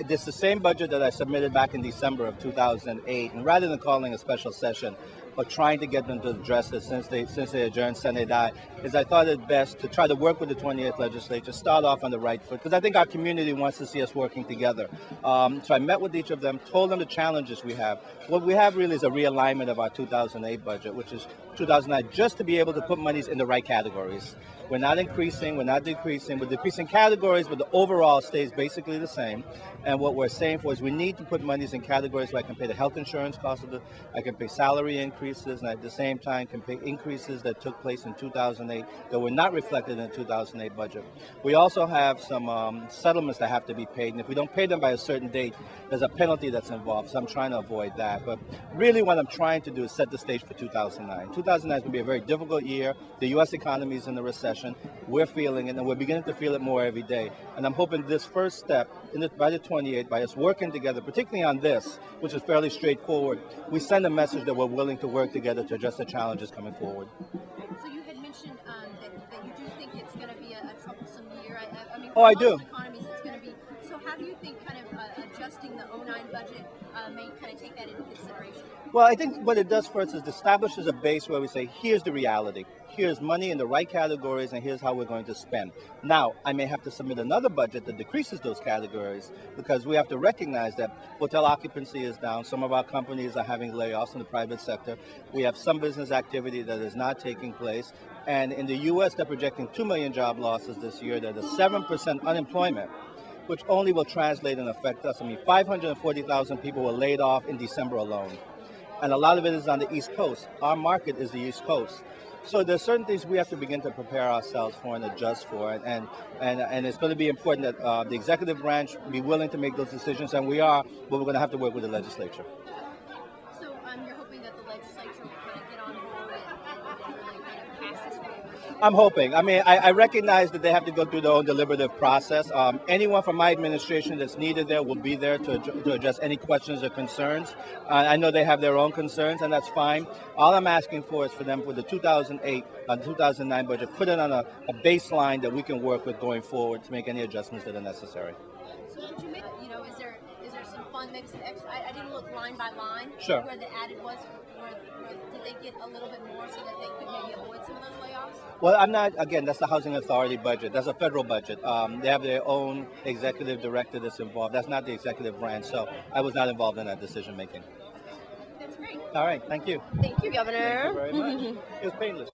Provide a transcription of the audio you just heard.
This is the same budget that I submitted back in December of 2008, and rather than calling a special session, but trying to get them to address it since they adjourned Senate die, is I thought it best to try to work with the 28th legislature, start off on the right foot, because I think our community wants to see us working together. So I met with each of them, told them the challenges we have. What we have really is a realignment of our 2008 budget, which is 2009, just to be able to put monies in the right categories. We're not increasing, we're not decreasing, we're decreasing categories, but the overall stays basically the same. And what we're saying for is we need to put monies in categories where I can pay the health insurance cost I can pay salary increases, and at the same time can pay increases that took place in 2008 that were not reflected in the 2008 budget. We also have some settlements that have to be paid, and if we don't pay them by a certain date, there's a penalty that's involved, so I'm trying to avoid that. But really what I'm trying to do is set the stage for 2009. 2009 is going to be a very difficult year. The U.S. economy is in a recession. We're feeling it, and we're beginning to feel it more every day. And I'm hoping this first step, by the 28th, by us working together, particularly on this, which is fairly straightforward, we send a message that we're willing to work together to address the challenges coming forward. So you had mentioned that you do think it's going to be a troublesome year. I mean, Oh, I do. Economies, it's going to be. So how do you think kind of adjusting the '09 budget may kind of take that into consideration? Well, I think what it does first is establishes a base where we say, here's the reality. Here's money in the right categories, and here's how we're going to spend. Now, I may have to submit another budget that decreases those categories because we have to recognize that hotel occupancy is down. Some of our companies are having layoffs in the private sector. We have some business activity that is not taking place. And in the U.S., they're projecting 2 million job losses this year. There's a 7% unemployment, which only will translate and affect us. I mean, 540,000 people were laid off in December alone. And a lot of it is on the East Coast. Our market is the East Coast. So there's certain things we have to begin to prepare ourselves for and adjust for. And it's going to be important that the executive branch be willing to make those decisions, and we are, but we're going to have to work with the legislature. So you're hoping that the legislature will kind of get on board and really kind of pass this bill? I'm hoping. I mean, I recognize that they have to go through their own deliberative process. Anyone from my administration that's needed there will be there to address any questions or concerns. I know they have their own concerns, and that's fine. All I'm asking for is for them, with the 2008 and 2009 budget, put it on a baseline that we can work with going forward to make any adjustments that are necessary. So would you make, is there some fund, maybe some extra, I didn't look line by line. Sure. Where the added was, did they get a little bit more so that they could maybe avoid some of those layoffs? Well, I'm not, again, that's the Housing Authority budget. That's a federal budget. They have their own executive director that's involved. That's not the executive branch, so I was not involved in that decision making. That's great. All right, thank you. Thank you, Governor. Thank you very much. It was painless.